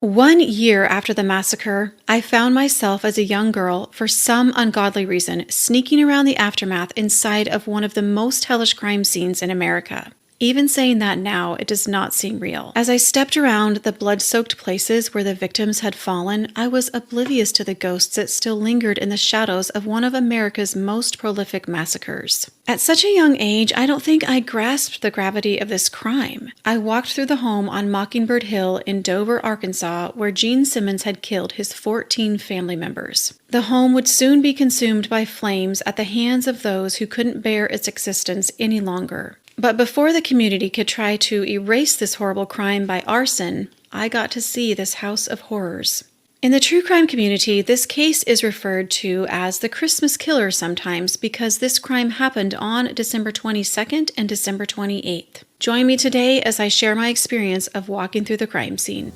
1 year after the massacre, I found myself as a young girl, for some ungodly reason, sneaking around the aftermath inside of one of the most hellish crime scenes in America. Even saying that now, it does not seem real. As I stepped around the blood-soaked places where the victims had fallen, I was oblivious to the ghosts that still lingered in the shadows of one of America's most prolific massacres. At such a young age, I don't think I grasped the gravity of this crime. I walked through the home on Mockingbird Hill in Dover, Arkansas, where Gene Simmons had killed his 14 family members. The home would soon be consumed by flames at the hands of those who couldn't bear its existence any longer. But before the community could try to erase this horrible crime by arson, I got to see this house of horrors. In the true crime community, this case is referred to as the Christmas Killer sometimes because this crime happened on December 22nd and December 28th. Join me today as I share my experience of walking through the crime scene.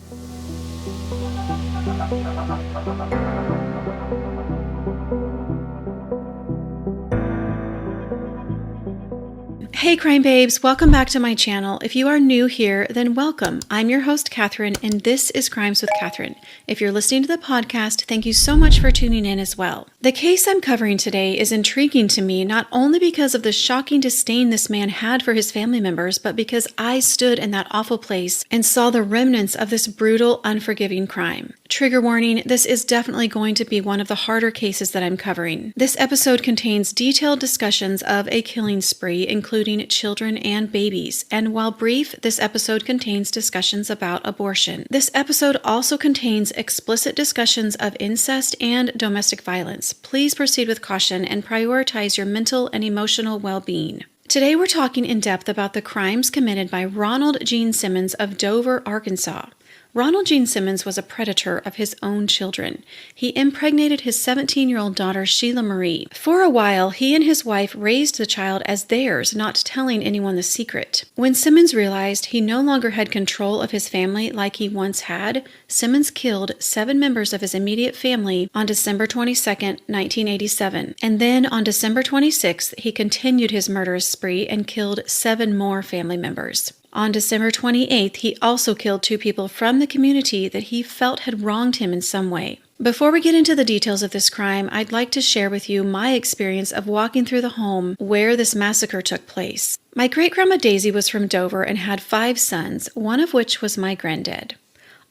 Hey crime babes, welcome back to my channel. If you are new here, then welcome. I'm your host Catherine and this is Crimes with Catherine. If you're listening to the podcast, thank you so much for tuning in as well. The case I'm covering today is intriguing to me not only because of the shocking disdain this man had for his family members, but because I stood in that awful place and saw the remnants of this brutal, unforgiving crime. Trigger warning, this is definitely going to be one of the harder cases that I'm covering. This episode contains detailed discussions of a killing spree, including children and babies, and while brief, this episode contains discussions about abortion. This episode also contains explicit discussions of incest and domestic violence. Please proceed with caution and prioritize your mental and emotional well-being. Today we're talking in depth about the crimes committed by Ronald Gene Simmons of Dover, Arkansas. Ronald Gene Simmons was a predator of his own children. He impregnated his 17-year-old daughter, Sheila Marie. For a while, he and his wife raised the child as theirs, not telling anyone the secret. When Simmons realized he no longer had control of his family like he once had, Simmons killed 7 members of his immediate family on December 22, 1987. And then on December 26th, he continued his murderous spree and killed 7 more family members. On December 28th, he also killed 2 people from the community that he felt had wronged him in some way. Before we get into the details of this crime, I'd like to share with you my experience of walking through the home where this massacre took place. My great-grandma Daisy was from Dover and had 5 sons, one of which was my granddad.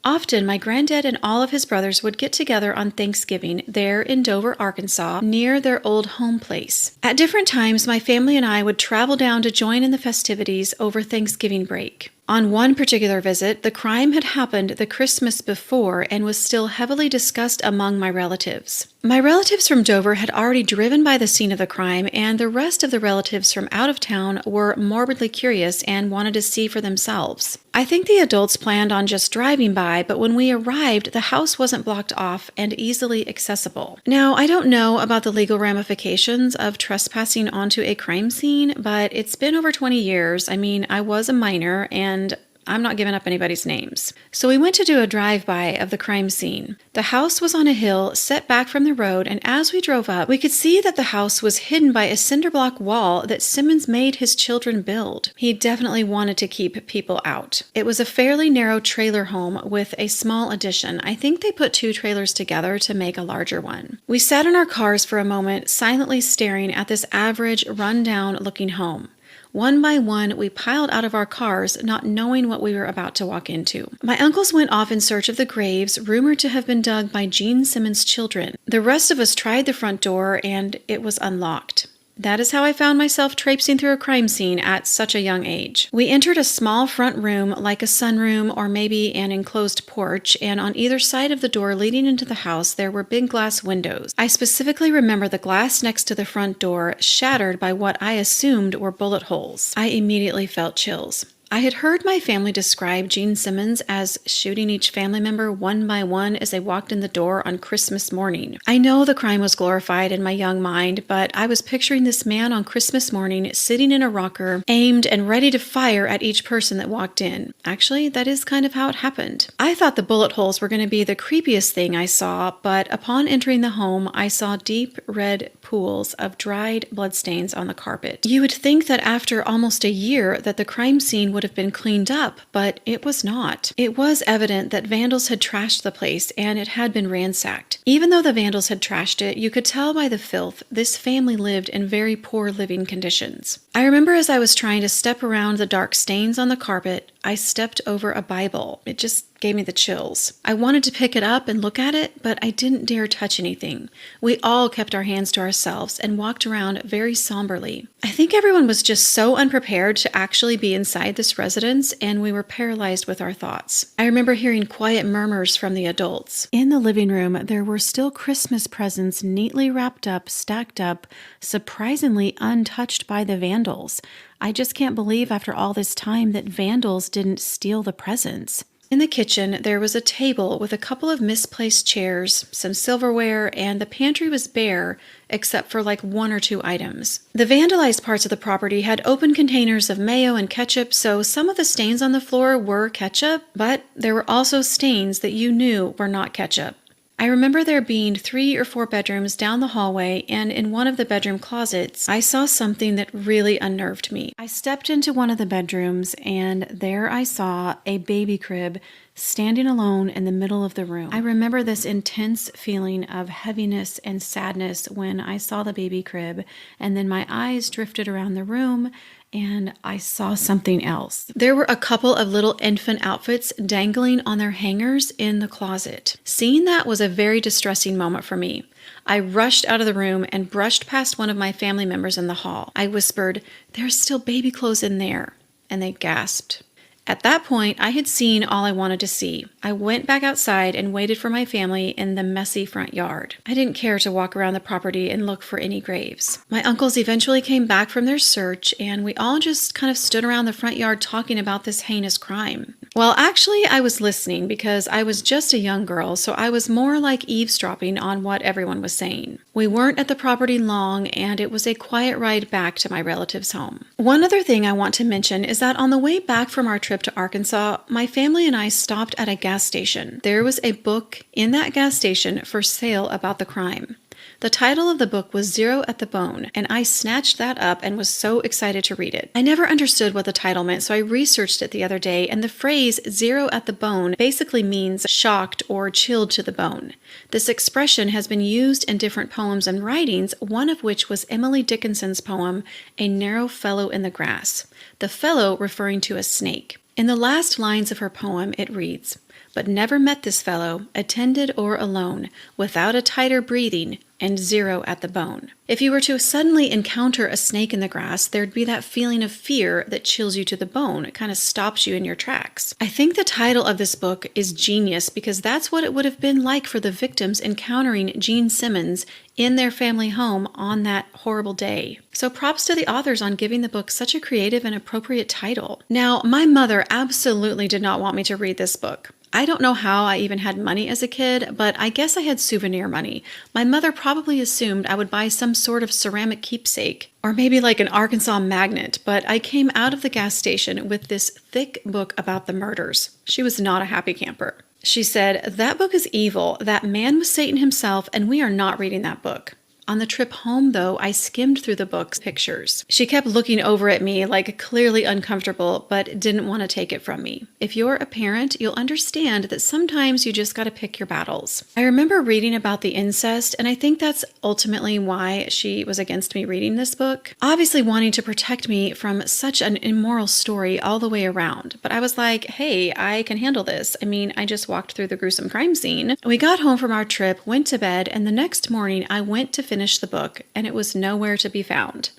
Often, my granddad and all of his brothers would get together on Thanksgiving there in Dover, Arkansas, near their old home place. At different times, my family and I would travel down to join in the festivities over Thanksgiving break. On one particular visit, the crime had happened the Christmas before and was still heavily discussed among my relatives. My relatives from Dover had already driven by the scene of the crime, and the rest of the relatives from out of town were morbidly curious and wanted to see for themselves. I think the adults planned on just driving by, but when we arrived, the house wasn't blocked off and easily accessible. Now, I don't know about the legal ramifications of trespassing onto a crime scene, but it's been over 20 years. I mean, I was a minor, and I'm not giving up anybody's names. So we went to do a drive-by of the crime scene. The house was on a hill set back from the road, and as we drove up, we could see that the house was hidden by a cinder block wall that Simmons made his children build. He definitely wanted to keep people out. It was a fairly narrow trailer home with a small addition. I think they put 2 trailers together to make a larger one. We sat in our cars for a moment, silently staring at this average, run-down-looking home. One by one, we piled out of our cars, not knowing what we were about to walk into. My uncles went off in search of the graves, rumored to have been dug by Gene Simmons' children. The rest of us tried the front door, and it was unlocked. That is how I found myself traipsing through a crime scene at such a young age. We entered a small front room like a sunroom or maybe an enclosed porch, and on either side of the door leading into the house there were big glass windows. I specifically remember the glass next to the front door shattered by what I assumed were bullet holes. I immediately felt chills. I had heard my family describe Gene Simmons as shooting each family member one by one as they walked in the door on Christmas morning. I know the crime was glorified in my young mind, but I was picturing this man on Christmas morning sitting in a rocker, aimed and ready to fire at each person that walked in. Actually, that is kind of how it happened. I thought the bullet holes were going to be the creepiest thing I saw, but upon entering the home, I saw deep red pools of dried bloodstains on the carpet. You would think that after almost a year that the crime scene would would have been cleaned up, but it was not. It was evident that vandals had trashed the place and it had been ransacked. Even though the vandals had trashed it, you could tell by the filth this family lived in very poor living conditions. I remember as I was trying to step around the dark stains on the carpet, I stepped over a Bible. It just gave me the chills. I wanted to pick it up and look at it, but I didn't dare touch anything. We all kept our hands to ourselves and walked around very somberly. I think everyone was just so unprepared to actually be inside this residence, and we were paralyzed with our thoughts. I remember hearing quiet murmurs from the adults. In the living room, there were still Christmas presents neatly wrapped up, stacked up, surprisingly untouched by the vandals. I just can't believe after all this time that vandals didn't steal the presents. In the kitchen, there was a table with a couple of misplaced chairs, some silverware, and the pantry was bare except for like 1 or 2 items. The vandalized parts of the property had open containers of mayo and ketchup, so some of the stains on the floor were ketchup, but there were also stains that you knew were not ketchup. I remember there being 3 or 4 bedrooms down the hallway, and in one of the bedroom closets, I saw something that really unnerved me. I stepped into one of the bedrooms, and there I saw a baby crib standing alone in the middle of the room. I remember this intense feeling of heaviness and sadness when I saw the baby crib, and then my eyes drifted around the room, and I saw something else. There were a couple of little infant outfits dangling on their hangers in the closet. Seeing that was a very distressing moment for me. I rushed out of the room and brushed past one of my family members in the hall. I whispered, "There's still baby clothes in there," and they gasped. At that point, I had seen all I wanted to see. I went back outside and waited for my family in the messy front yard. I didn't care to walk around the property and look for any graves. My uncles eventually came back from their search, and we all just kind of stood around the front yard talking about this heinous crime. Well, actually, I was listening because I was just a young girl, so I was more like eavesdropping on what everyone was saying. We weren't at the property long, and it was a quiet ride back to my relative's home. One other thing I want to mention is that on the way back from our trip to Arkansas, my family and I stopped at a gas station. There was a book in that gas station for sale about the crime. The title of the book was Zero at the Bone, and I snatched that up and was so excited to read it. I never understood what the title meant, so I researched it the other day, and the phrase zero at the bone basically means shocked or chilled to the bone. This expression has been used in different poems and writings, one of which was Emily Dickinson's poem, A Narrow Fellow in the Grass, the fellow referring to a snake. In the last lines of her poem, it reads, "But never met this fellow, attended or alone, without a tighter breathing, and zero at the bone." If you were to suddenly encounter a snake in the grass, there'd be that feeling of fear that chills you to the bone. It kind of stops you in your tracks. I think the title of this book is genius because that's what it would have been like for the victims encountering Gene Simmons in their family home on that horrible day. So props to the authors on giving the book such a creative and appropriate title. Now, my mother absolutely did not want me to read this book. I don't know how I even had money as a kid, but I guess I had souvenir money. My mother probably assumed I would buy some sort of ceramic keepsake, or maybe like an Arkansas magnet, but I came out of the gas station with this thick book about the murders. She was not a happy camper. She said, "That book is evil. That man was Satan himself, and we are not reading that book." On the trip home, though, I skimmed through the book's pictures. She kept looking over at me like clearly uncomfortable, but didn't want to take it from me. If you're a parent, you'll understand that sometimes you just got to pick your battles. I remember reading about the incest, and I think that's ultimately why she was against me reading this book. Obviously wanting to protect me from such an immoral story all the way around. But I was like, hey, I can handle this. I mean, I just walked through the gruesome crime scene. We got home from our trip, went to bed, and the next morning I went to finish the book, and it was nowhere to be found.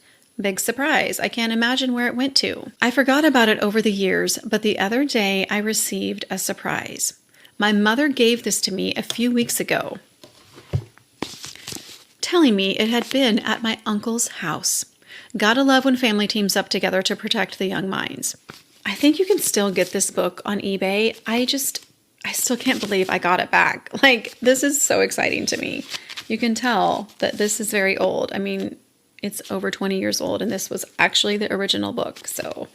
Big surprise. I can't imagine where it went to. I forgot about it over the years, but the other day I received a surprise. My mother gave this to me a few weeks ago, telling me it had been at my uncle's house. Gotta love when family teams up together to protect the young minds. I think you can still get this book on eBay. I still can't believe I got it back. Like, this is so exciting to me. You can tell that this is very old. I mean, it's over 20 years old, and this was actually the original book. So,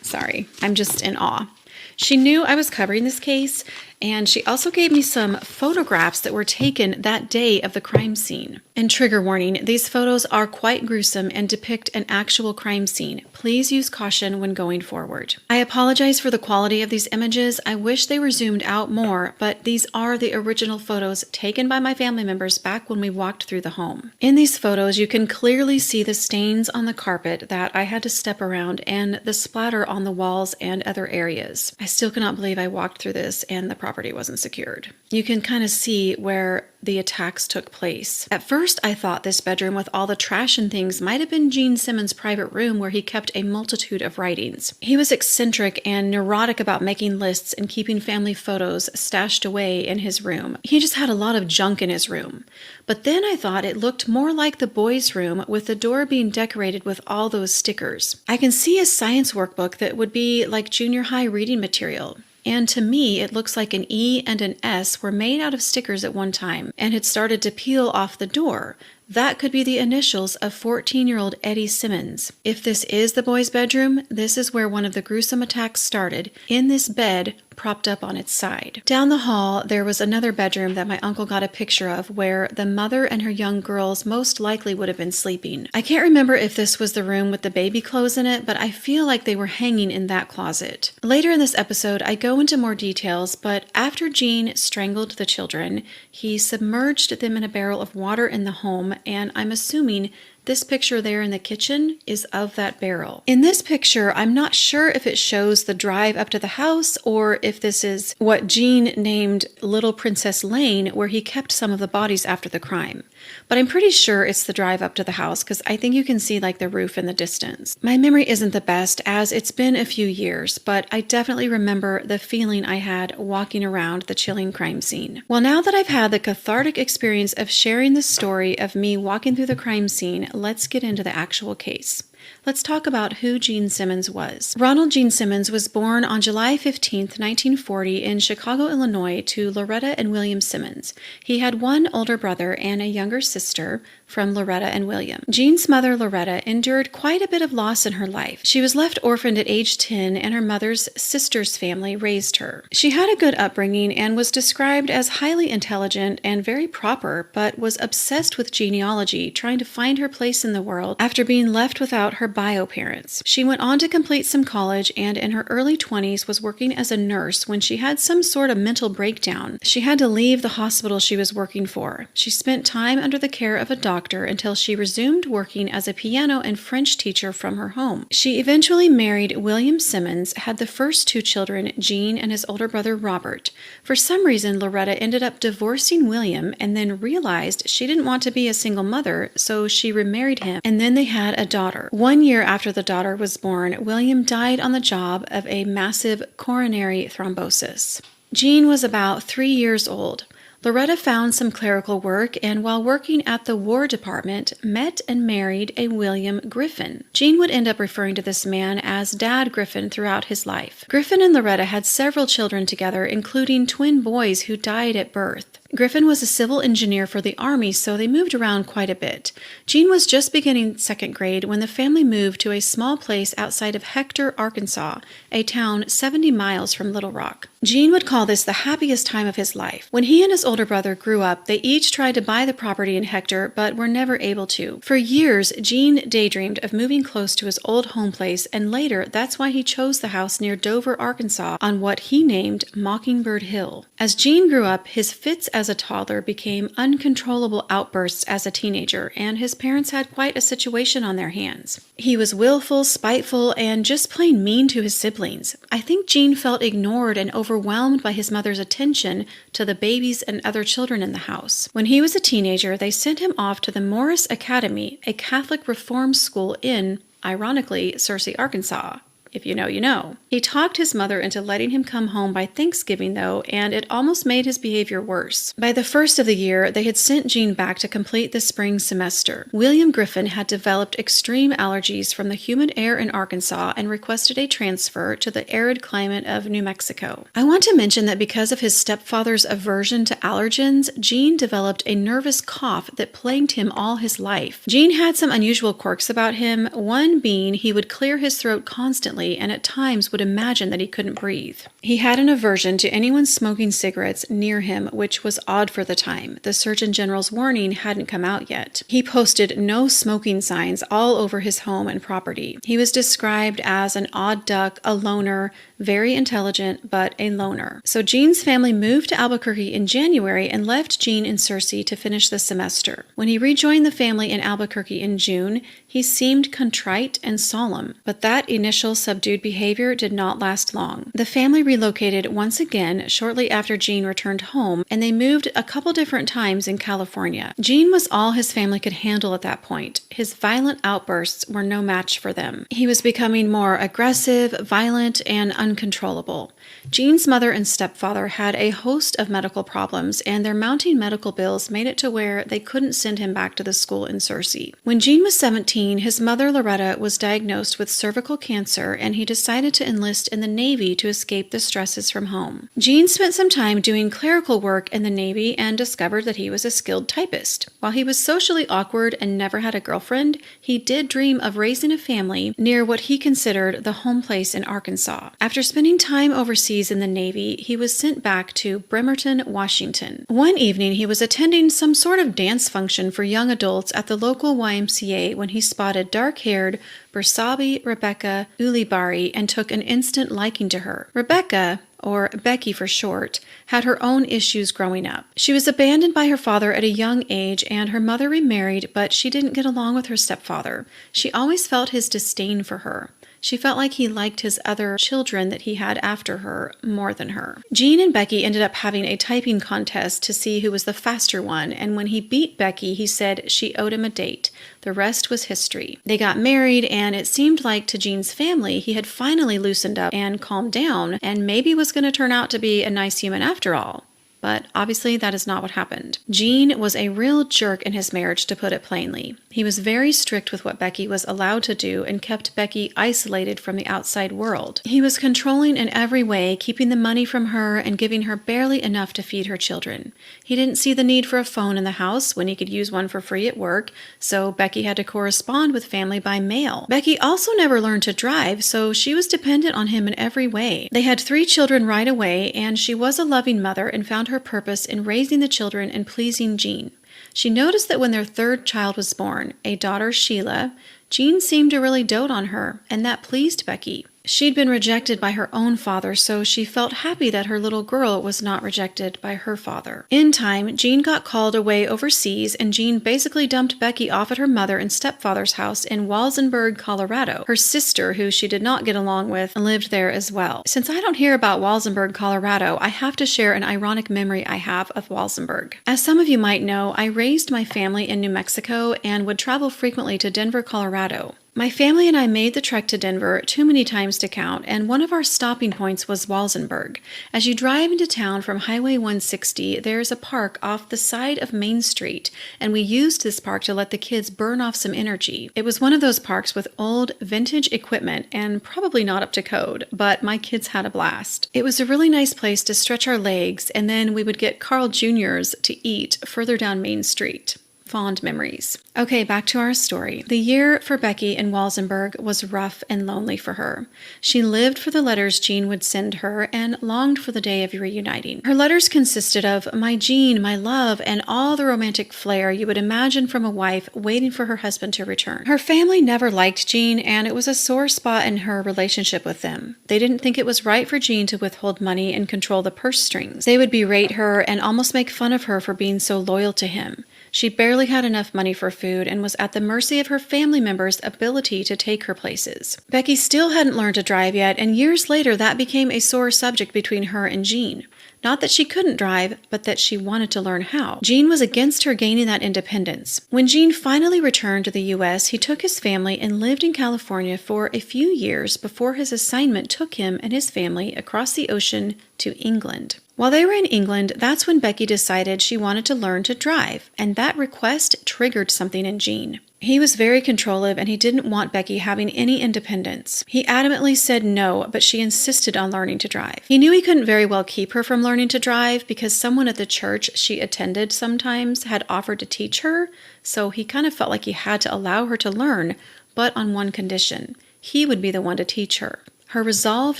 sorry, I'm just in awe. She knew I was covering this case, And she also gave me some photographs that were taken that day of the crime scene. And trigger warning, these photos are quite gruesome and depict an actual crime scene. Please use caution when going forward. I apologize for the quality of these images. I wish they were zoomed out more, but these are the original photos taken by my family members back when we walked through the home. In these photos, you can clearly see the stains on the carpet that I had to step around and the splatter on the walls and other areas. I still cannot believe I walked through this and the property wasn't secured. You can kind of see where the attacks took place. At first, I thought this bedroom with all the trash and things might have been Gene Simmons' private room where he kept a multitude of writings. He was eccentric and neurotic about making lists and keeping family photos stashed away in his room. He just had a lot of junk in his room. But then I thought it looked more like the boys' room with the door being decorated with all those stickers. I can see a science workbook that would be like junior high reading material. And to me, it looks like an E and an S were made out of stickers at one time and had started to peel off the door. That could be the initials of 14-year-old Eddie Simmons. If this is the boys' bedroom, this is where one of the gruesome attacks started, in this bed propped up on its side. Down the hall, there was another bedroom that my uncle got a picture of where the mother and her young girls most likely would have been sleeping. I can't remember if this was the room with the baby clothes in it, but I feel like they were hanging in that closet. Later in this episode, I go into more details, but after Gene strangled the children, he submerged them in a barrel of water in the home, and I'm assuming this picture there in the kitchen is of that barrel. In this picture, I'm not sure if it shows the drive up to the house or if this is what Gene named Little Princess Lane, where he kept some of the bodies after the crime. But I'm pretty sure it's the drive up to the house because I think you can see like the roof in the distance. My memory isn't the best as it's been a few years, but I definitely remember the feeling I had walking around the chilling crime scene. Well, now that I've had the cathartic experience of sharing the story of me walking through the crime scene, let's get into the actual case. Let's talk about who Gene Simmons was. Ronald Gene Simmons was born on July 15, 1940 in Chicago, Illinois to Loretta and William Simmons. He had one older brother and a younger sister from Loretta and William. Gene's mother, Loretta, endured quite a bit of loss in her life. She was left orphaned at age 10 and her mother's sister's family raised her. She had a good upbringing and was described as highly intelligent and very proper, but was obsessed with genealogy, trying to find her place in the world after being left without her bio parents. She went on to complete some college and in her early 20s was working as a nurse when she had some sort of mental breakdown. She had to leave the hospital she was working for. She spent time under the care of a doctor until she resumed working as a piano and French teacher from her home. She eventually married William Simmons, had the first two children, Gene and his older brother Robert. For some reason, Loretta ended up divorcing William and then realized she didn't want to be a single mother, so she remarried him, and then they had a daughter. 1 year after the daughter was born, William died on the job of a massive coronary thrombosis. Gene was about 3 years old. Loretta found some clerical work and while working at the War Department, met and married a William Griffin. Gene would end up referring to this man as Dad Griffin throughout his life. Griffin and Loretta had several children together, including twin boys who died at birth. Griffin was a civil engineer for the Army, so they moved around quite a bit. Gene was just beginning second grade when the family moved to a small place outside of Hector, Arkansas, a town 70 miles from Little Rock. Gene would call this the happiest time of his life. When he and his older brother grew up, they each tried to buy the property in Hector, but were never able to. For years, Gene daydreamed of moving close to his old home place, and later, that's why he chose the house near Dover, Arkansas, on what he named Mockingbird Hill. As Gene grew up, his fits as a toddler became uncontrollable outbursts as a teenager, and his parents had quite a situation on their hands. He was willful, spiteful, and just plain mean to his siblings. I think Gene felt ignored and overwhelmed by his mother's attention to the babies and other children in the house. When he was a teenager, they sent him off to the Morris Academy, a Catholic reform school in, ironically, Searcy, Arkansas. If you know, you know. He talked his mother into letting him come home by Thanksgiving, though, and it almost made his behavior worse. By the first of the year, they had sent Gene back to complete the spring semester. William Griffin had developed extreme allergies from the humid air in Arkansas and requested a transfer to the arid climate of New Mexico. I want to mention that because of his stepfather's aversion to allergens, Gene developed a nervous cough that plagued him all his life. Gene had some unusual quirks about him, one being he would clear his throat constantly frequently and at times would imagine that he couldn't breathe. He had an aversion to anyone smoking cigarettes near him, which was odd for the time. The Surgeon General's warning hadn't come out yet. He posted no smoking signs all over his home and property. He was described as an odd duck, a loner, very intelligent, but a loner. So Gene's family moved to Albuquerque in January and left Gene in Searcy to finish the semester. When he rejoined the family in Albuquerque in June, he seemed contrite and solemn, but that initial subdued behavior did not last long. The family relocated once again shortly after Gene returned home, and they moved a couple different times in California. Gene was all his family could handle at that point. His violent outbursts were no match for them. He was becoming more aggressive, violent, and uncontrollable. Gene's mother and stepfather had a host of medical problems, and their mounting medical bills made it to where they couldn't send him back to the school in Searcy. When Gene was 17, his mother Loretta was diagnosed with cervical cancer, and he decided to enlist in the Navy to escape the stresses from home. Gene spent some time doing clerical work in the Navy and discovered that he was a skilled typist. While he was socially awkward and never had a girlfriend, he did dream of raising a family near what he considered the home place in Arkansas. After spending time overseas in the Navy, he was sent back to Bremerton, Washington. One evening, he was attending some sort of dance function for young adults at the local YMCA when he spotted dark-haired Bersabe Rebecca Ulibarri and took an instant liking to her. Rebecca, or Becky for short, had her own issues growing up. She was abandoned by her father at a young age, and her mother remarried, but she didn't get along with her stepfather. She always felt his disdain for her. She felt like he liked his other children that he had after her more than her. Gene and Becky ended up having a typing contest to see who was the faster one, and when he beat Becky, he said she owed him a date. The rest was history. They got married, and it seemed like to Gene's family he had finally loosened up and calmed down, and maybe was going to turn out to be a nice human after all. But obviously that is not what happened. Gene was a real jerk in his marriage, to put it plainly. He was very strict with what Becky was allowed to do and kept Becky isolated from the outside world. He was controlling in every way, keeping the money from her and giving her barely enough to feed her children. He didn't see the need for a phone in the house when he could use one for free at work, so Becky had to correspond with family by mail. Becky also never learned to drive, so she was dependent on him in every way. They had 3 children right away, and she was a loving mother and found her purpose in raising the children and pleasing Gene. She noticed that when their 3rd child was born, a daughter Sheila, Gene seemed to really dote on her, and that pleased Becky. She'd been rejected by her own father, so she felt happy that her little girl was not rejected by her father. In time, Gene got called away overseas, and Gene basically dumped Becky off at her mother and stepfather's house in Walsenburg, Colorado. Her sister, who she did not get along with, lived there as well. Since I don't hear about Walsenburg, Colorado, I have to share an ironic memory I have of Walsenburg. As some of you might know, I raised my family in New Mexico and would travel frequently to Denver, Colorado. My family and I made the trek to Denver too many times to count, and one of our stopping points was Walsenburg. As you drive into town from Highway 160, there's a park off the side of Main Street, and we used this park to let the kids burn off some energy. It was one of those parks with old, vintage equipment and probably not up to code, but my kids had a blast. It was a really nice place to stretch our legs, and then we would get Carl Jr.'s to eat further down Main Street. Fond memories. Okay, back to our story. The year for Becky in Walsenburg was rough and lonely for her. She lived for the letters Gene would send her and longed for the day of reuniting. Her letters consisted of "My Gene, my love," and all the romantic flair you would imagine from a wife waiting for her husband to return. Her family never liked Gene, and it was a sore spot in her relationship with them. They didn't think it was right for Gene to withhold money and control the purse strings. They would berate her and almost make fun of her for being so loyal to him. She barely had enough money for food and was at the mercy of her family members' ability to take her places. Becky still hadn't learned to drive yet, and years later that became a sore subject between her and Gene. Not that she couldn't drive, but that she wanted to learn how. Gene was against her gaining that independence. When Gene finally returned to the U.S., he took his family and lived in California for a few years before his assignment took him and his family across the ocean to England. While they were in England, that's when Becky decided she wanted to learn to drive, and that request triggered something in Gene. He was very controlling, and he didn't want Becky having any independence. He adamantly said no, but she insisted on learning to drive. He knew he couldn't very well keep her from learning to drive because someone at the church she attended sometimes had offered to teach her, so he kind of felt like he had to allow her to learn, but on one condition. He would be the one to teach her. Her resolve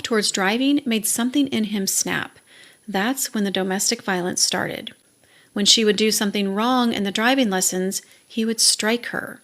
towards driving made something in him snap. That's when the domestic violence started. When she would do something wrong in the driving lessons, he would strike her.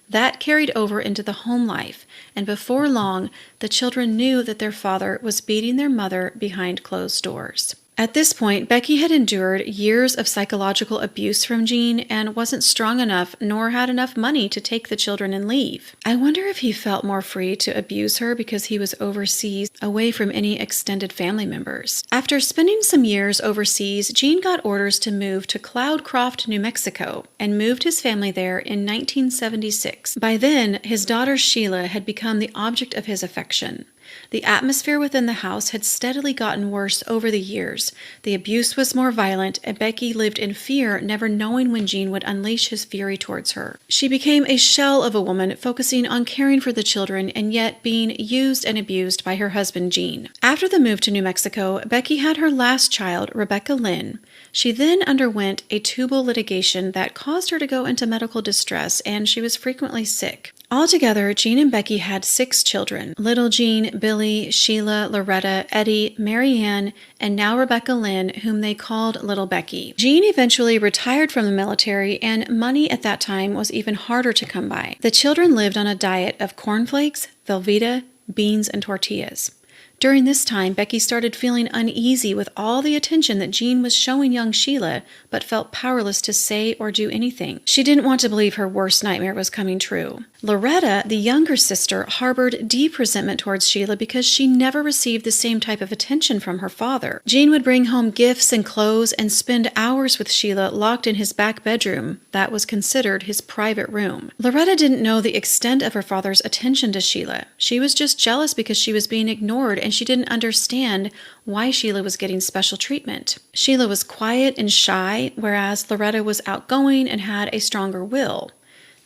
That carried over into the home life, and before long, the children knew that their father was beating their mother behind closed doors. At this point, Becky had endured years of psychological abuse from Gene and wasn't strong enough nor had enough money to take the children and leave. I wonder if he felt more free to abuse her because he was overseas, away from any extended family members. After spending some years overseas, Gene got orders to move to Cloudcroft, New Mexico, and moved his family there in 1976. By then, his daughter Sheila had become the object of his affection. The atmosphere within the house had steadily gotten worse over the years. The abuse was more violent, and Becky lived in fear, never knowing when Gene would unleash his fury towards her. She became a shell of a woman, focusing on caring for the children and yet being used and abused by her husband, Gene. After the move to New Mexico, Becky had her last child, Rebecca Lynn. She then underwent a tubal litigation that caused her to go into medical distress, and she was frequently sick. Altogether, Gene and Becky had 6 children: little Gene, Billy, Sheila, Loretta, Eddie, Marianne, and now Rebecca Lynn, whom they called Little Becky. Gene eventually retired from the military, and money at that time was even harder to come by. The children lived on a diet of cornflakes, Velveeta, beans, and tortillas. During this time, Becky started feeling uneasy with all the attention that Gene was showing young Sheila, but felt powerless to say or do anything. She didn't want to believe her worst nightmare was coming true. Loretta, the younger sister, harbored deep resentment towards Sheila because she never received the same type of attention from her father. Gene would bring home gifts and clothes and spend hours with Sheila locked in his back bedroom. That was considered his private room. Loretta didn't know the extent of her father's attention to Sheila. She was just jealous because she was being ignored, and she didn't understand why Sheila was getting special treatment. Sheila was quiet and shy, whereas Loretta was outgoing and had a stronger will.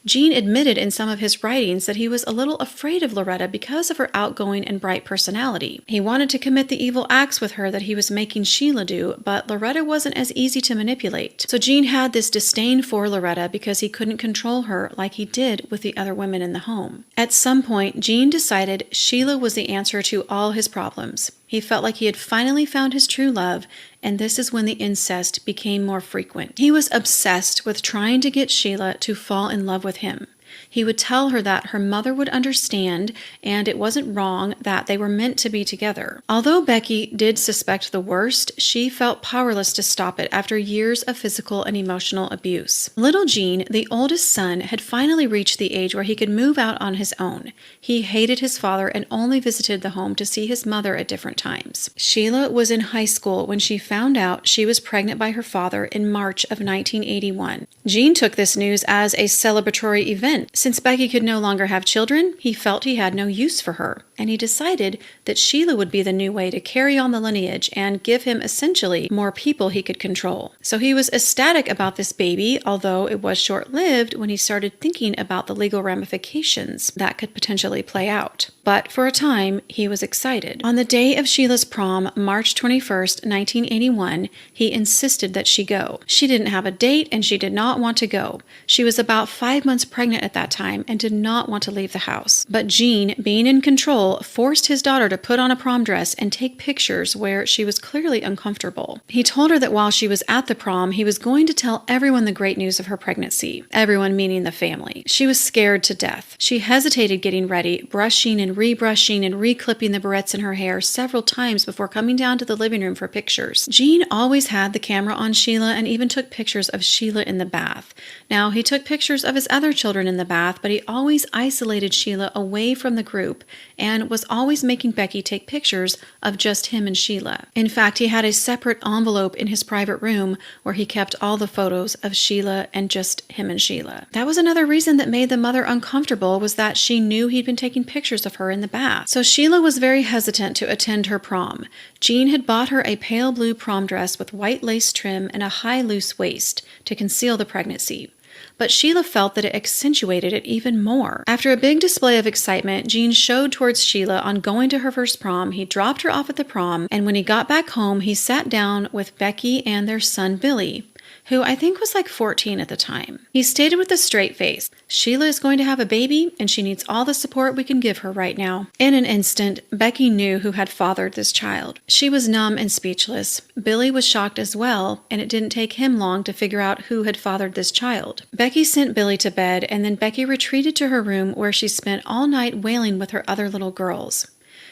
Gene admitted in some of his writings that he was a little afraid of Loretta because of her outgoing and bright personality. He wanted to commit the evil acts with her that he was making Sheila do, but Loretta wasn't as easy to manipulate. So Gene had this disdain for Loretta because he couldn't control her like he did with the other women in the home. At some point, Gene decided Sheila was the answer to all his problems. He felt like he had finally found his true love, and this is when the incest became more frequent. He was obsessed with trying to get Sheila to fall in love with him. He would tell her that her mother would understand and it wasn't wrong, that they were meant to be together. Although Becky did suspect the worst, she felt powerless to stop it after years of physical and emotional abuse. Little Gene, the oldest son, had finally reached the age where he could move out on his own. He hated his father and only visited the home to see his mother at different times. Sheila was in high school when she found out she was pregnant by her father in March of 1981. Gene took this news as a celebratory event. Since Becky could no longer have children, he felt he had no use for her, and he decided that Sheila would be the new way to carry on the lineage and give him essentially more people he could control. So he was ecstatic about this baby, although it was short-lived when he started thinking about the legal ramifications that could potentially play out. But for a time, he was excited. On the day of Sheila's prom, March 21st, 1981, he insisted that she go. She didn't have a date and she did not want to go. She was about 5 months pregnant at that time and did not want to leave the house. But Gene, being in control, forced his daughter to put on a prom dress and take pictures where she was clearly uncomfortable. He told her that while she was at the prom, he was going to tell everyone the great news of her pregnancy. Everyone meaning the family. She was scared to death. She hesitated getting ready, brushing and rebrushing and reclipping the barrettes in her hair several times before coming down to the living room for pictures. Gene always had the camera on Sheila and even took pictures of Sheila in the bath. Now, he took pictures of his other children in the bath, but he always isolated Sheila away from the group and was always making Becky take pictures of just him and Sheila. In fact, he had a separate envelope in his private room where he kept all the photos of Sheila and just him and Sheila. That was another reason that made the mother uncomfortable, was that she knew he'd been taking pictures of her in the bath. So Sheila was very hesitant to attend her prom. Gene had bought her a pale blue prom dress with white lace trim and a high loose waist to conceal the pregnancy. But Sheila felt that it accentuated it even more. After a big display of excitement, Gene showed towards Sheila on going to her first prom. He dropped her off at the prom, and when he got back home, he sat down with Becky and their son Billy. who I think was like 14 at the time. He stated with a straight face, "Sheila is going to have a baby and she needs all the support we can give her right now." In an instant, Becky knew who had fathered this child. She was numb and speechless. Billy was shocked as well, and it didn't take him long to figure out who had fathered this child. Becky sent Billy to bed, and then Becky retreated to her room where she spent all night wailing with her other little girls.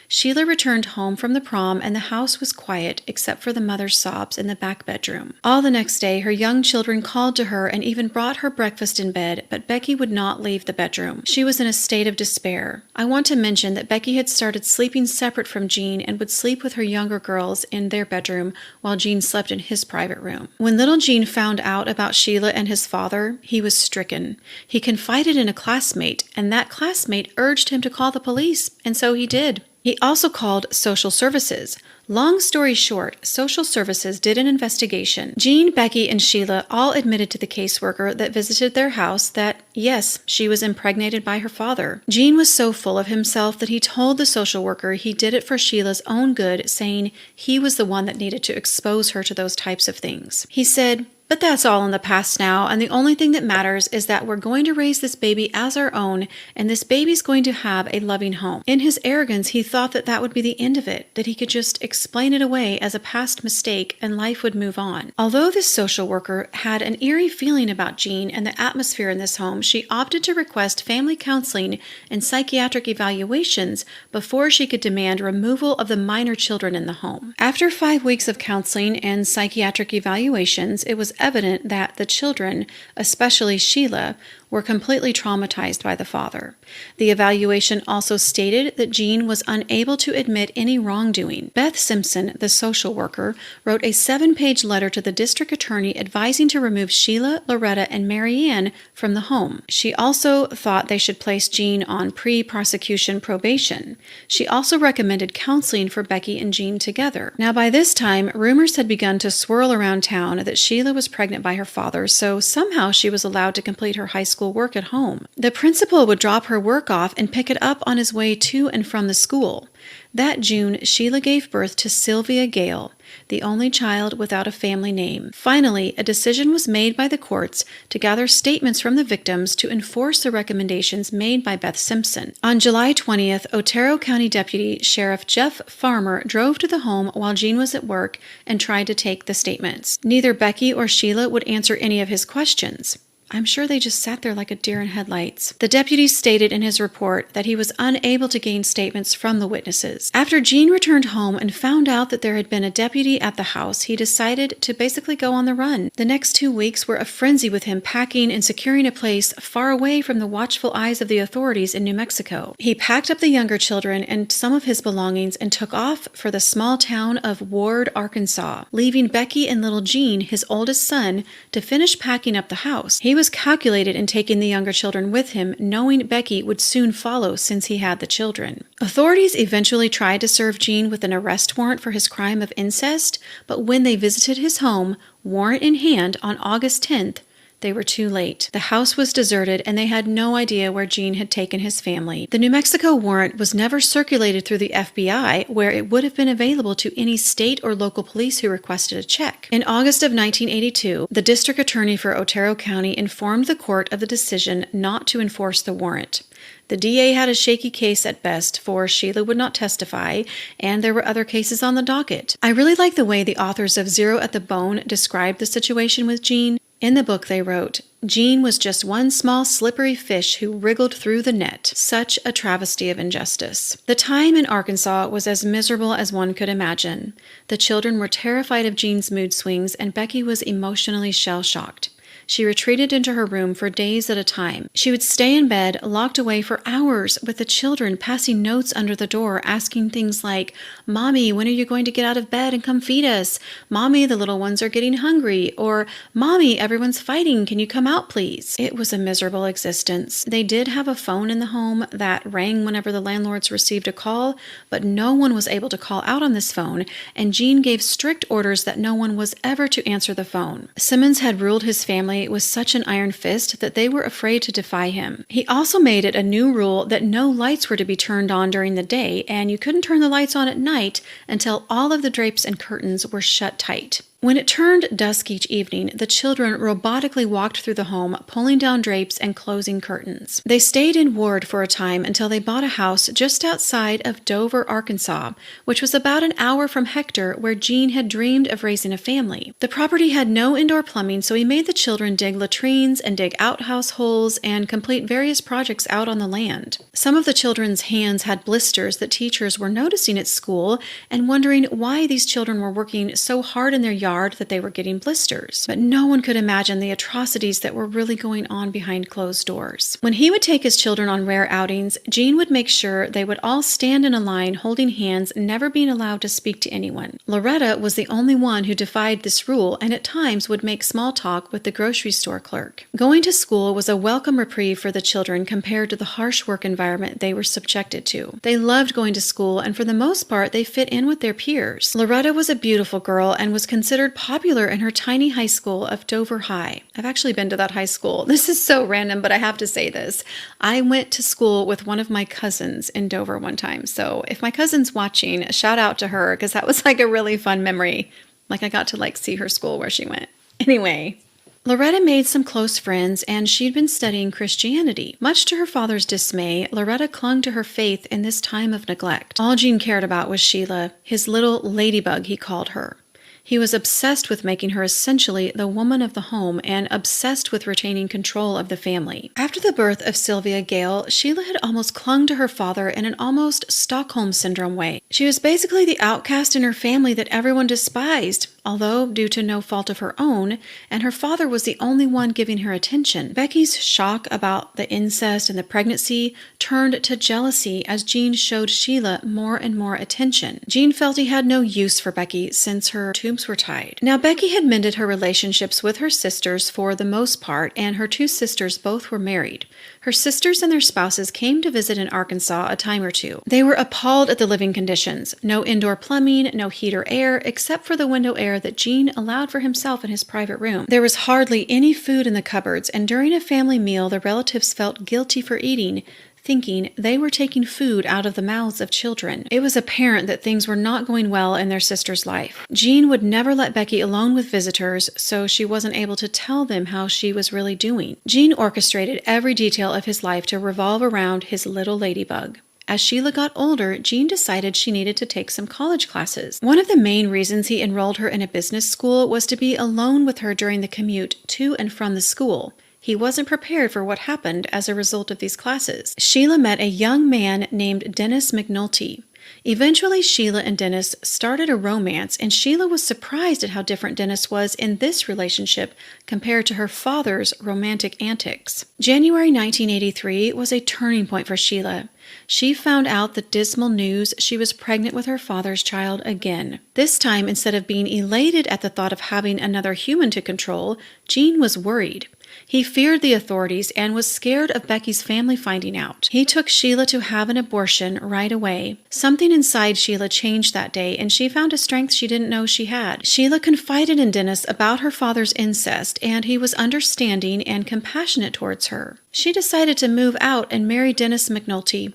Sheila returned home from the prom, and the house was quiet except for the mother's sobs in the back bedroom. All the next day, her young children called to her and even brought her breakfast in bed, but Becky would not leave the bedroom. She was in a state of despair. I want to mention that Becky had started sleeping separate from Gene and would sleep with her younger girls in their bedroom while Gene slept in his private room. When little Gene found out about Sheila and his father, he was stricken. He confided in a classmate, and that classmate urged him to call the police, and so he did. He also called social services. Long story short, social services did an investigation. Gene, Becky, and Sheila all admitted to the caseworker that visited their house that, yes, she was impregnated by her father. Gene was so full of himself that he told the social worker he did it for Sheila's own good, saying he was the one that needed to expose her to those types of things. He said, "But that's all in the past now, and the only thing that matters is that we're going to raise this baby as our own, and this baby's going to have a loving home." In his arrogance, he thought that that would be the end of it, that he could just explain it away as a past mistake and life would move on. Although this social worker had an eerie feeling about Gene and the atmosphere in this home, she opted to request family counseling and psychiatric evaluations before she could demand removal of the minor children in the home. After 5 weeks of counseling and psychiatric evaluations, it was evident that the children, especially Sheila, were completely traumatized by the father. The evaluation also stated that Gene was unable to admit any wrongdoing. Beth Simpson, the social worker, wrote a 7-page letter to the district attorney advising to remove Sheila, Loretta, and Marianne from the home. She also thought they should place Gene on pre-prosecution probation. She also recommended counseling for Becky and Gene together. Now, by this time, rumors had begun to swirl around town that Sheila was pregnant by her father, so somehow she was allowed to complete her high school work at home. The principal would drop her work off and pick it up on his way to and from the school. That June, Sheila gave birth to Sylvia Gale, the only child without a family name. Finally, a decision was made by the courts to gather statements from the victims to enforce the recommendations made by Beth Simpson. On July 20th, Otero County Deputy Sheriff Jeff Farmer drove to the home while Gene was at work and tried to take the statements. Neither Becky or Sheila would answer any of his questions. I'm sure they just sat there like a deer in headlights. The deputy stated in his report that he was unable to gain statements from the witnesses. After Gene returned home and found out that there had been a deputy at the house, he decided to basically go on the run. The next 2 weeks were a frenzy with him packing and securing a place far away from the watchful eyes of the authorities in New Mexico. He packed up the younger children and some of his belongings and took off for the small town of Ward, Arkansas, leaving Becky and little Gene, his oldest son, to finish packing up the house. He was calculated in taking the younger children with him, knowing Becky would soon follow since he had the children. Authorities eventually tried to serve Gene with an arrest warrant for his crime of incest, but when they visited his home, warrant in hand, on August 10th, they were too late. The house was deserted, and they had no idea where Gene had taken his family. The New Mexico warrant was never circulated through the FBI, where it would have been available to any state or local police who requested a check. In August of 1982, the district attorney for Otero County informed the court of the decision not to enforce the warrant. The DA had a shaky case at best, for Sheila would not testify, and there were other cases on the docket. I really like the way the authors of Zero at the Bone described the situation with Gene. In the book they wrote, "Gene was just one small slippery fish who wriggled through the net." Such a travesty of injustice. The time in Arkansas was as miserable as one could imagine. The children were terrified of Gene's mood swings, and Becky was emotionally shell-shocked. She retreated into her room for days at a time. She would stay in bed, locked away for hours, with the children passing notes under the door, asking things like, "Mommy, when are you going to get out of bed and come feed us? Mommy, the little ones are getting hungry," or "Mommy, everyone's fighting, can you come out please?" It was a miserable existence. They did have a phone in the home that rang whenever the landlords received a call, but no one was able to call out on this phone, and Gene gave strict orders that no one was ever to answer the phone. Simmons had ruled his family with such an iron fist that they were afraid to defy him. He also made it a new rule that no lights were to be turned on during the day, and you couldn't turn the lights on at night until all of the drapes and curtains were shut tight. When it turned dusk each evening, the children robotically walked through the home, pulling down drapes and closing curtains. They stayed in Ward for a time until they bought a house just outside of Dover, Arkansas, which was about an hour from Hector, where Gene had dreamed of raising a family. The property had no indoor plumbing, so he made the children dig latrines and dig outhouse holes and complete various projects out on the land. Some of the children's hands had blisters that teachers were noticing at school and wondering why these children were working so hard in their yard that they were getting blisters. But no one could imagine the atrocities that were really going on behind closed doors. When he would take his children on rare outings, Gene would make sure they would all stand in a line holding hands, never being allowed to speak to anyone. Loretta was the only one who defied this rule and at times would make small talk with the grocery store clerk. Going to school was a welcome reprieve for the children compared to the harsh work environment they were subjected to. They loved going to school, and for the most part they fit in with their peers. Loretta was a beautiful girl and was considered popular in her tiny high school of Dover High. I've actually been to that high school. This is so random, but I have to say this. I went to school with one of my cousins in Dover one time. So if my cousin's watching, shout out to her, because that was like a really fun memory. Like I got to see her school where she went. Anyway, Loretta made some close friends, and she'd been studying Christianity. Much to her father's dismay, Loretta clung to her faith in this time of neglect. All Gene cared about was Sheila, his little ladybug, he called her. He was obsessed with making her essentially the woman of the home and obsessed with retaining control of the family. After the birth of Sylvia Gale, Sheila had almost clung to her father in an almost Stockholm Syndrome way. She was basically the outcast in her family that everyone despised, although due to no fault of her own, and her father was the only one giving her attention. Becky's shock about the incest and the pregnancy turned to jealousy as Gene showed Sheila more and more attention. Gene felt he had no use for Becky since her tubes were tied. Now, Becky had mended her relationships with her sisters for the most part, and her two sisters both were married. Her sisters and their spouses came to visit in Arkansas a time or two. They were appalled at the living conditions. No indoor plumbing, no heat or air, except for the window air that Gene allowed for himself in his private room. There was hardly any food in the cupboards, and during a family meal, the relatives felt guilty for eating, thinking they were taking food out of the mouths of children. It was apparent that things were not going well in their sister's life. Gene would never let Becky alone with visitors, so she wasn't able to tell them how she was really doing. Gene orchestrated every detail of his life to revolve around his little ladybug. As Sheila got older, Gene decided she needed to take some college classes. One of the main reasons he enrolled her in a business school was to be alone with her during the commute to and from the school. He wasn't prepared for what happened as a result of these classes. Sheila met a young man named Dennis McNulty. Eventually, Sheila and Dennis started a romance, and Sheila was surprised at how different Dennis was in this relationship compared to her father's romantic antics. January 1983 was a turning point for Sheila. She found out the dismal news she was pregnant with her father's child again. This time, instead of being elated at the thought of having another human to control, Gene was worried. He feared the authorities and was scared of Becky's family finding out. He took Sheila to have an abortion right away. Something inside Sheila changed that day, and she found a strength she didn't know she had. Sheila confided in Dennis about her father's incest, and he was understanding and compassionate towards her. She decided to move out and marry Dennis McNulty.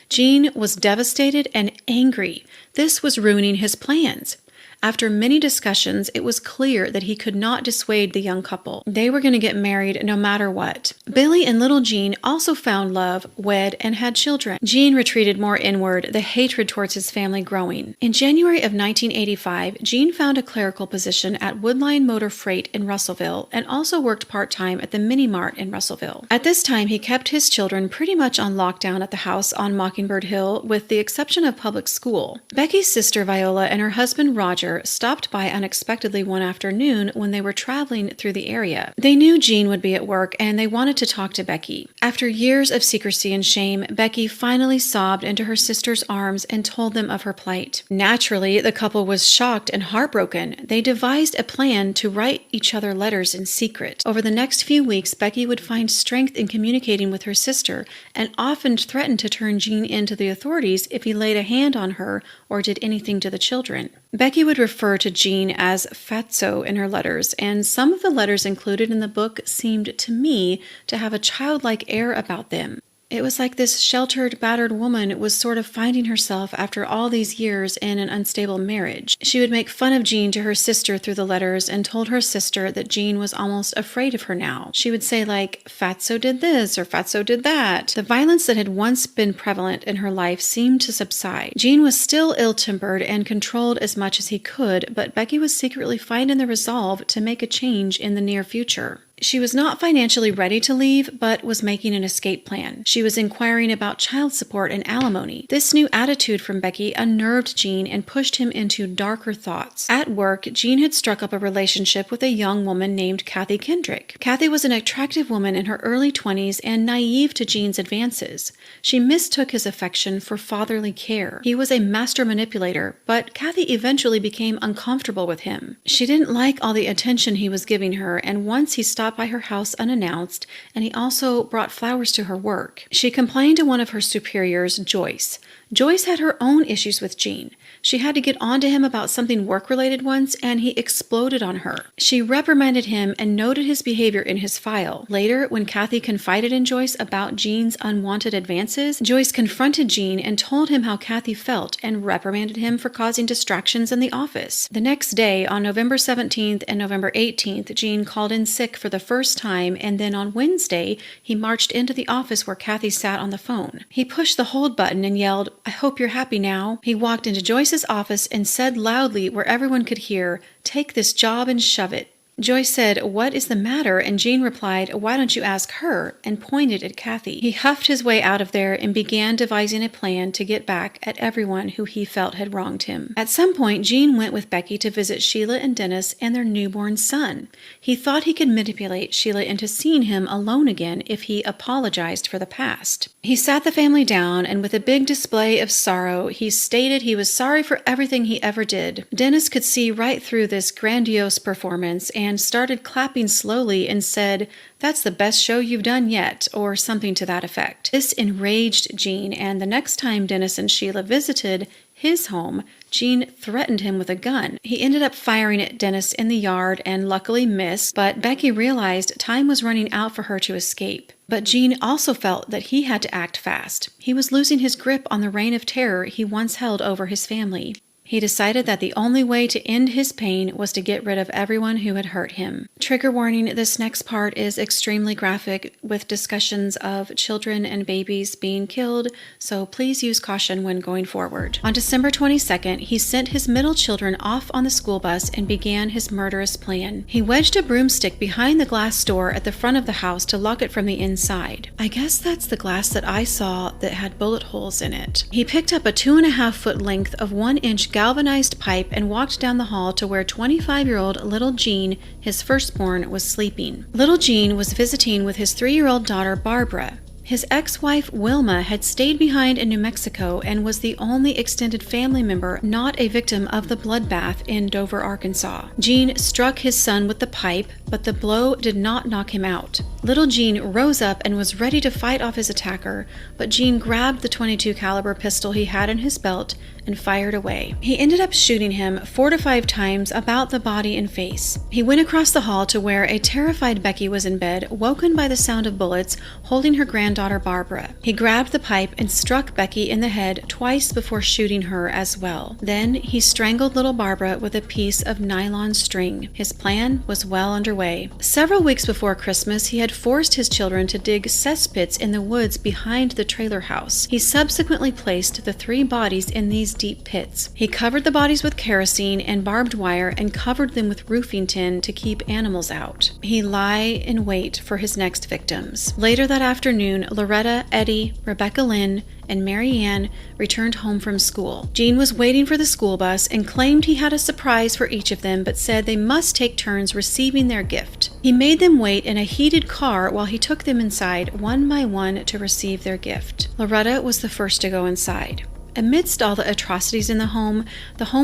Gene was devastated and angry. This was ruining his plans. After many discussions, it was clear that he could not dissuade the young couple. They were going to get married no matter what. Billy and little Gene also found love, wed, and had children. Gene retreated more inward, the hatred towards his family growing. In January of 1985, Gene found a clerical position at Woodline Motor Freight in Russellville and also worked part-time at the Mini Mart in Russellville. At this time, he kept his children pretty much on lockdown at the house on Mockingbird Hill, with the exception of public school. Becky's sister Viola and her husband Roger stopped by unexpectedly one afternoon when they were traveling through the area. They knew Gene would be at work, and they wanted to talk to Becky. After years of secrecy and shame, Becky finally sobbed into her sister's arms and told them of her plight. Naturally, the couple was shocked and heartbroken. They devised a plan to write each other letters in secret. Over the next few weeks, Becky would find strength in communicating with her sister and often threatened to turn Gene into the authorities if he laid a hand on her or did anything to the children. Becky would refer to Gene as Fatso in her letters, and some of the letters included in the book seemed to me to have a childlike air about them. It was like this sheltered, battered woman was sort of finding herself after all these years in an unstable marriage. She would make fun of Jean to her sister through the letters and told her sister that Jean was almost afraid of her now. She would say like, "Fatso did this," or "Fatso did that." The violence that had once been prevalent in her life seemed to subside. Jean was still ill-tempered and controlled as much as he could, but Becky was secretly finding the resolve to make a change in the near future. She was not financially ready to leave, but was making an escape plan. She was inquiring about child support and alimony. This new attitude from Becky unnerved Gene and pushed him into darker thoughts. At work, Gene had struck up a relationship with a young woman named Kathy Kendrick. Kathy was an attractive woman in her early 20s and naive to Gene's advances. She mistook his affection for fatherly care. He was a master manipulator, but Kathy eventually became uncomfortable with him. She didn't like all the attention he was giving her, and once he stopped by her house unannounced, and he also brought flowers to her work. She complained to one of her superiors, Joyce. Joyce had her own issues with Gene. She had to get on to him about something work-related once, and he exploded on her. She reprimanded him and noted his behavior in his file. Later, when Kathy confided in Joyce about Gene's unwanted advances, Joyce confronted Gene and told him how Kathy felt and reprimanded him for causing distractions in the office. The next day, on November 17th and November 18th, Gene called in sick for the first time, and then on Wednesday, he marched into the office where Kathy sat on the phone. He pushed the hold button and yelled, "I hope you're happy now." He walked into Joyce's office and said loudly where everyone could hear, "Take this job and shove it." Joyce said, "What is the matter?" And Gene replied, "Why don't you ask her?" and pointed at Kathy. He huffed his way out of there and began devising a plan to get back at everyone who he felt had wronged him. At some point, Gene went with Becky to visit Sheila and Dennis and their newborn son. He thought he could manipulate Sheila into seeing him alone again if he apologized for the past. He sat the family down, and with a big display of sorrow, he stated he was sorry for everything he ever did. Dennis could see right through this grandiose performance and started clapping slowly and said, "That's the best show you've done yet," or something to that effect. This enraged Gene, and the next time Dennis and Sheila visited his home, Gene threatened him with a gun. He ended up firing at Dennis in the yard and luckily missed, but Becky realized time was running out for her to escape. But Gene also felt that he had to act fast. He was losing his grip on the reign of terror he once held over his family. He decided that the only way to end his pain was to get rid of everyone who had hurt him. Trigger warning, this next part is extremely graphic with discussions of children and babies being killed, so please use caution when going forward. On December 22nd, he sent his middle children off on the school bus and began his murderous plan. He wedged a broomstick behind the glass door at the front of the house to lock it from the inside. I guess that's the glass that I saw that had bullet holes in it. He picked up a 2.5-foot length of 1-inch galvanized pipe and walked down the hall to where 25-year-old little Gene, his firstborn, was sleeping. Little Gene was visiting with his 3-year-old daughter, Barbara. His ex-wife, Wilma, had stayed behind in New Mexico and was the only extended family member not a victim of the bloodbath in Dover, Arkansas. Gene struck his son with the pipe, but the blow did not knock him out. Little Gene rose up and was ready to fight off his attacker, but Gene grabbed the .22 caliber pistol he had in his belt and fired away. He ended up shooting him 4 to 5 times about the body and face. He went across the hall to where a terrified Becky was in bed, woken by the sound of bullets, holding her granddaughter Barbara. He grabbed the pipe and struck Becky in the head twice before shooting her as well. Then he strangled little Barbara with a piece of nylon string. His plan was well underway. Several weeks before Christmas, he had forced his children to dig cesspits in the woods behind the trailer house. He subsequently placed the 3 bodies in these deep pits. He covered the bodies with kerosene and barbed wire and covered them with roofing tin to keep animals out. He lay in wait for his next victims. Later that afternoon, Loretta, Eddie, Rebecca Lynn, and Mary Ann returned home from school. Gene was waiting for the school bus and claimed he had a surprise for each of them, but said they must take turns receiving their gift. He made them wait in a heated car while he took them inside one by one to receive their gift. Loretta was the first to go inside. Amidst all the atrocities in the home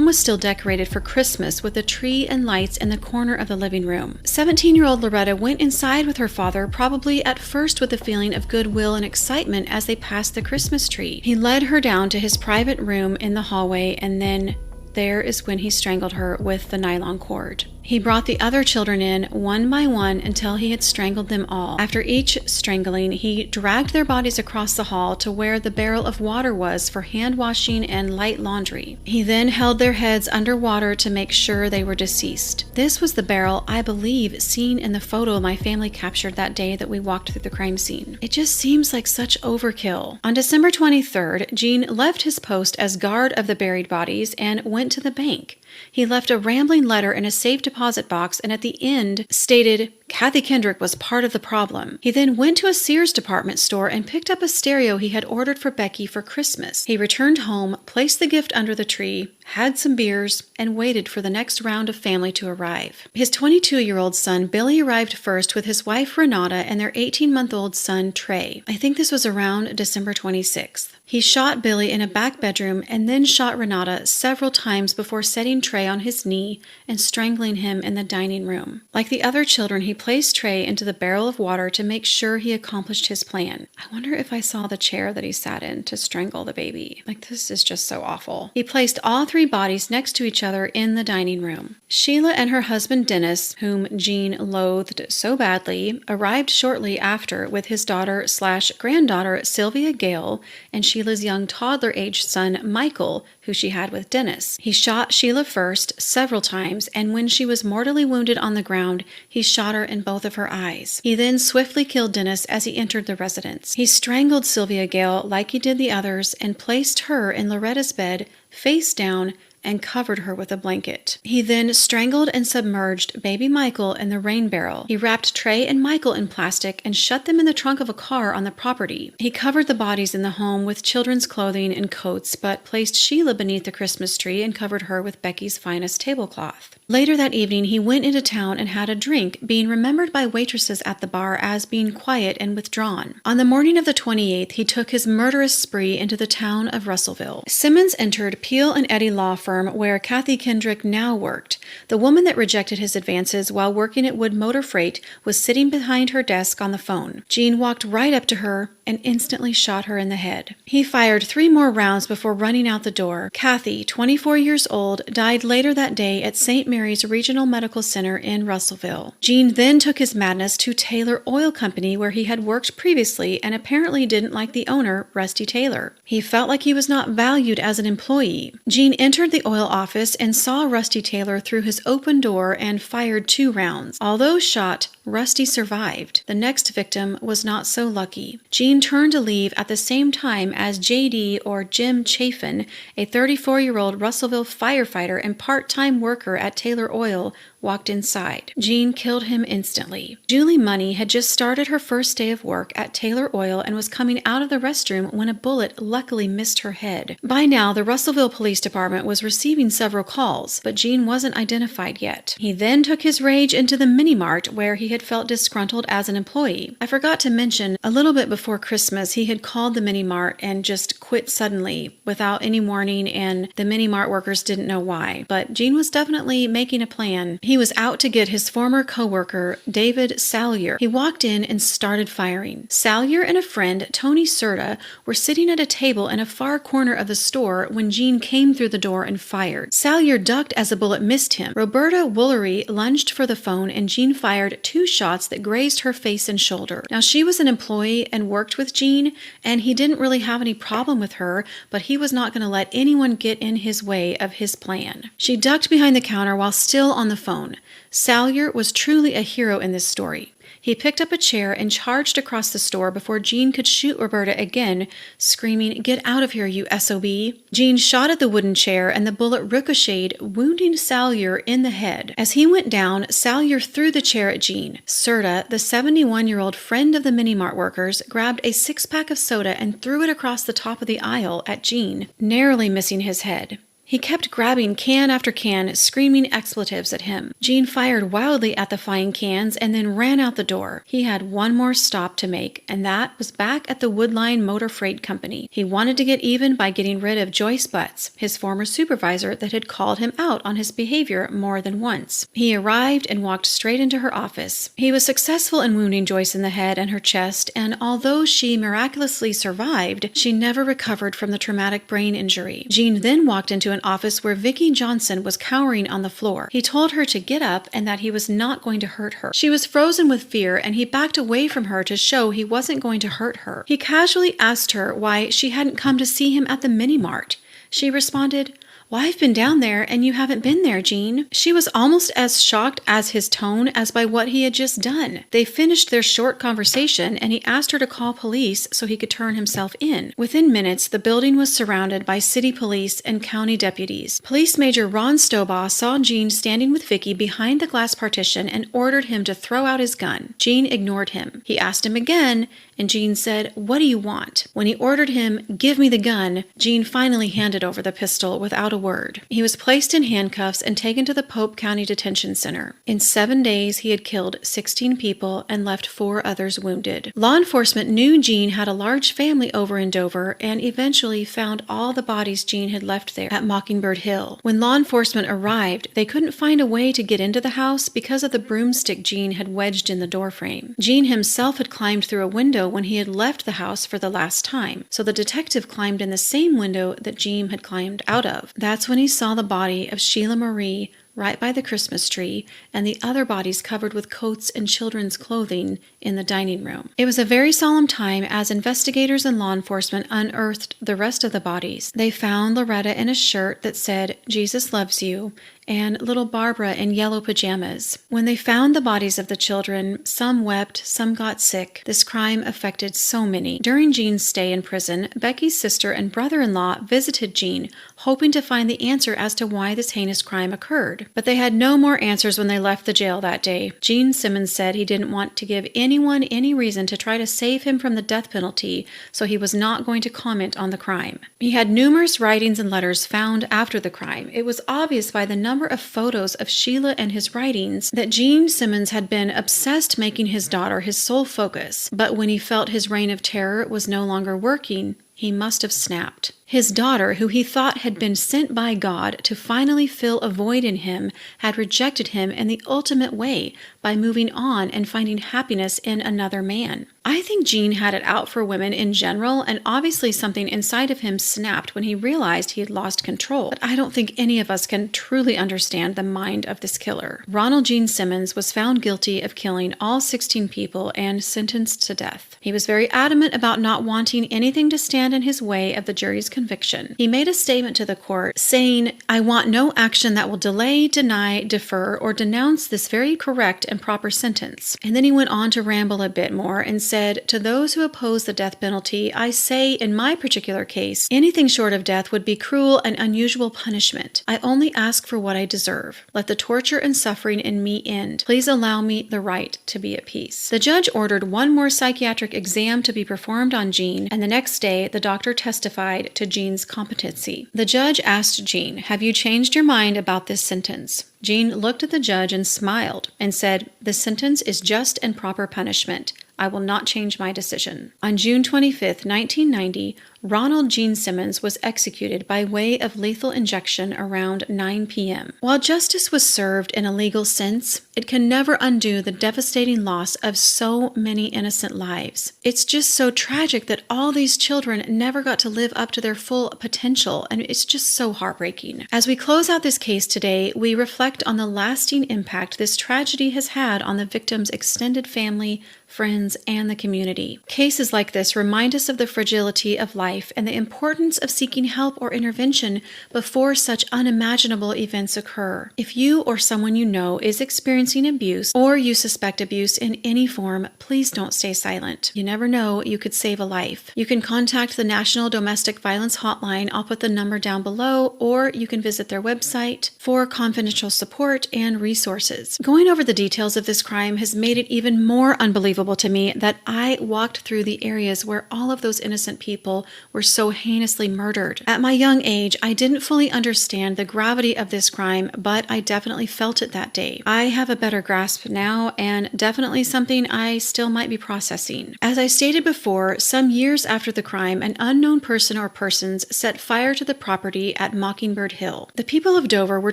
was still decorated for Christmas with a tree and lights in the corner of the living room. 17-year-old Loretta went inside with her father, probably at first with a feeling of goodwill and excitement as they passed the Christmas tree. He led her down to his private room in the hallway, and then there is when he strangled her with the nylon cord. He brought the other children in one by one until he had strangled them all. After each strangling, he dragged their bodies across the hall to where the barrel of water was for hand washing and light laundry. He then held their heads underwater to make sure they were deceased. This was the barrel, I believe, seen in the photo my family captured that day that we walked through the crime scene. It just seems like such overkill. On December 23rd, Gene left his post as guard of the buried bodies and went to the bank. He left a rambling letter in a safe deposit box and at the end stated, Kathy Kendrick was part of the problem. He then went to a Sears department store and picked up a stereo he had ordered for Becky for Christmas. He returned home, placed the gift under the tree, had some beers, and waited for the next round of family to arrive. His 22-year-old son, Billy, arrived first with his wife, Renata, and their 18-month-old son, Trey. I think this was around December 26th. He shot Billy in a back bedroom and then shot Renata several times before setting Trey on his knee and strangling him in the dining room. Like the other children, he placed Trey into the barrel of water to make sure he accomplished his plan. I wonder if I saw the chair that he sat in to strangle the baby. Like, this is just so awful. He placed all three bodies next to each other in the dining room. Sheila and her husband Dennis, whom Gene loathed so badly, arrived shortly after with his daughter/granddaughter Sylvia Gale and Sheila's young toddler-aged son Michael, who she had with Dennis. He shot Sheila first several times, and when she was mortally wounded on the ground, he shot her in both of her eyes. He then swiftly killed Dennis as he entered the residence. He strangled Sylvia Gale like he did the others and placed her in Loretta's bed, face down, and covered her with a blanket. He then strangled and submerged baby Michael in the rain barrel. He wrapped Trey and Michael in plastic and shut them in the trunk of a car on the property. He covered the bodies in the home with children's clothing and coats, but placed Sheila beneath the Christmas tree and covered her with Becky's finest tablecloth. Later that evening, he went into town and had a drink, being remembered by waitresses at the bar as being quiet and withdrawn. On the morning of the 28th, he took his murderous spree into the town of Russellville. Simmons entered Peel and Eddy Law Firm, where Kathy Kendrick now worked. The woman that rejected his advances while working at Wood Motor Freight was sitting behind her desk on the phone. Gene walked right up to her and instantly shot her in the head. He fired 3 more rounds before running out the door. Kathy, 24 years old, died later that day at St. Mary's Regional Medical Center in Russellville. Gene then took his madness to Taylor Oil Company, where he had worked previously and apparently didn't like the owner, Rusty Taylor. He felt like he was not valued as an employee. Gene entered the oil office and saw Rusty Taylor through his open door and fired 2 rounds. Although shot, Rusty survived. The next victim was not so lucky. Gene turned to leave at the same time as J.D. or Jim Chafin, a 34-year-old Russellville firefighter and part-time worker at Taylor Oil, walked inside. Gene killed him instantly. Julie Money had just started her first day of work at Taylor Oil and was coming out of the restroom when a bullet luckily missed her head. By now, the Russellville Police Department was receiving several calls, but Gene wasn't identified yet. He then took his rage into the mini-mart where he had felt disgruntled as an employee. I forgot to mention, a little bit before Christmas, he had called the mini-mart and just quit suddenly without any warning, and the mini-mart workers didn't know why. But Gene was definitely making a plan. He was out to get his former co-worker, David Salyer. He walked in and started firing. Salyer and a friend, Tony Serta, were sitting at a table in a far corner of the store when Gene came through the door and fired. Salyer ducked as a bullet missed him. Roberta Woolery lunged for the phone and Gene fired 2 shots that grazed her face and shoulder. Now, she was an employee and worked with Gene, and he didn't really have any problem with her, but he was not going to let anyone get in his way of his plan. She ducked behind the counter while still on the phone. Salyer was truly a hero in this story. He picked up a chair and charged across the store before Gene could shoot Roberta again, screaming, "Get out of here, you SOB!" Gene shot at the wooden chair and the bullet ricocheted, wounding Salyer in the head. As he went down, Salyer threw the chair at Gene. Serta, the 71-year-old friend of the mini-mart workers, grabbed a 6-pack of soda and threw it across the top of the aisle at Gene, narrowly missing his head. He kept grabbing can after can, screaming expletives at him. Gene fired wildly at the flying cans and then ran out the door. He had one more stop to make, and that was back at the Woodline Motor Freight Company. He wanted to get even by getting rid of Joyce Butts, his former supervisor that had called him out on his behavior more than once. He arrived and walked straight into her office. He was successful in wounding Joyce in the head and her chest, and although she miraculously survived, she never recovered from the traumatic brain injury. Gene then walked into an office where Vicki Johnson was cowering on the floor. He told her to get up and that he was not going to hurt her. She was frozen with fear, and he backed away from her to show he wasn't going to hurt her. He casually asked her why she hadn't come to see him at the mini-mart. She responded, "Well, I've been down there and you haven't been there, Gene." She was almost as shocked as his tone as by what he had just done. They finished their short conversation and he asked her to call police so he could turn himself in. Within minutes, the building was surrounded by city police and county deputies. Police Major Ron Stobaugh saw Gene standing with Vicki behind the glass partition and ordered him to throw out his gun. Gene ignored him. He asked him again, and Gene said, "What do you want?" When he ordered him, "Give me the gun," Gene finally handed over the pistol without a word. He was placed in handcuffs and taken to the Pope County Detention Center. In 7 days, he had killed 16 people and left 4 others wounded. Law enforcement knew Gene had a large family over in Dover and eventually found all the bodies Gene had left there at Mockingbird Hill. When law enforcement arrived, they couldn't find a way to get into the house because of the broomstick Gene had wedged in the doorframe. Gene himself had climbed through a window when he had left the house for the last time, so the detective climbed in the same window that Gene had climbed out of. That's when he saw the body of Sheila Marie right by the Christmas tree, and the other bodies covered with coats and children's clothing in the dining room. It was a very solemn time as investigators and law enforcement unearthed the rest of the bodies. They found Loretta in a shirt that said, "Jesus loves you," and little Barbara in yellow pajamas. When they found the bodies of the children, some wept, some got sick. This crime affected so many. During Gene's stay in prison, Becky's sister and brother-in-law visited Gene, hoping to find the answer as to why this heinous crime occurred. But they had no more answers when they left the jail that day. Gene Simmons said he didn't want to give anyone any reason to try to save him from the death penalty, so he was not going to comment on the crime. He had numerous writings and letters found after the crime. It was obvious by the number of photos of Sheila and his writings that Gene Simmons had been obsessed making his daughter his sole focus. But when he felt his reign of terror was no longer working, he must have snapped. His daughter, who he thought had been sent by God to finally fill a void in him, had rejected him in the ultimate way by moving on and finding happiness in another man. I think Gene had it out for women in general, and obviously something inside of him snapped when he realized he had lost control. But I don't think any of us can truly understand the mind of this killer. Ronald Gene Simmons was found guilty of killing all 16 people and sentenced to death. He was very adamant about not wanting anything to stand in his way of the jury's conviction. He made a statement to the court saying, "I want no action that will delay, deny, defer, or denounce this very correct and proper sentence." And then he went on to ramble a bit more and said, "To those who oppose the death penalty, I say, in my particular case, anything short of death would be cruel and unusual punishment. I only ask for what I deserve. Let the torture and suffering in me end. Please allow me the right to be at peace." The judge ordered one more psychiatric exam to be performed on Gene, and the next day, the doctor testified to Gene's competency. The judge asked Gene, "Have you changed your mind about this sentence?" Gene looked at the judge and smiled and said, "The sentence is just and proper punishment. I will not change my decision." On June 25, 1990, Ronald Gene Simmons was executed by way of lethal injection around 9 p.m. While justice was served in a legal sense, it can never undo the devastating loss of so many innocent lives. It's just so tragic that all these children never got to live up to their full potential, and it's just so heartbreaking. As we close out this case today, we reflect on the lasting impact this tragedy has had on the victim's extended family, friends, and the community. Cases like this remind us of the fragility of life and the importance of seeking help or intervention before such unimaginable events occur. If you or someone you know is experiencing abuse or you suspect abuse in any form, please don't stay silent. You never know, you could save a life. You can contact the National Domestic Violence Hotline. I'll put the number down below, or you can visit their website for confidential support and resources. Going over the details of this crime has made it even more unbelievable to me that I walked through the areas where all of those innocent people were so heinously murdered. At my young age, I didn't fully understand the gravity of this crime, but I definitely felt it that day. I have a better grasp now, and definitely something I still might be processing. As I stated before, some years after the crime, an unknown person or persons set fire to the property at Mockingbird Hill. The people of Dover were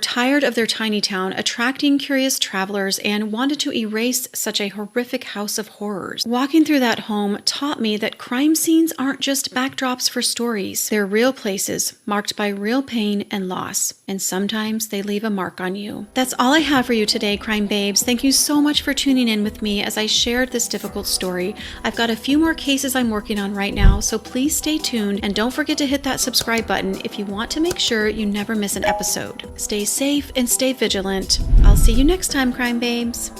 tired of their tiny town attracting curious travelers and wanted to erase such a horrific house of horrors. Walking through that home taught me that crime scenes aren't just backdrops backdrops for stories. They're real places, marked by real pain and loss, and sometimes they leave a mark on you. That's all I have for you today, Crime Babes. Thank you so much for tuning in with me as I shared this difficult story. I've got a few more cases I'm working on right now, so please stay tuned and don't forget to hit that subscribe button if you want to make sure you never miss an episode. Stay safe and stay vigilant. I'll see you next time, Crime Babes.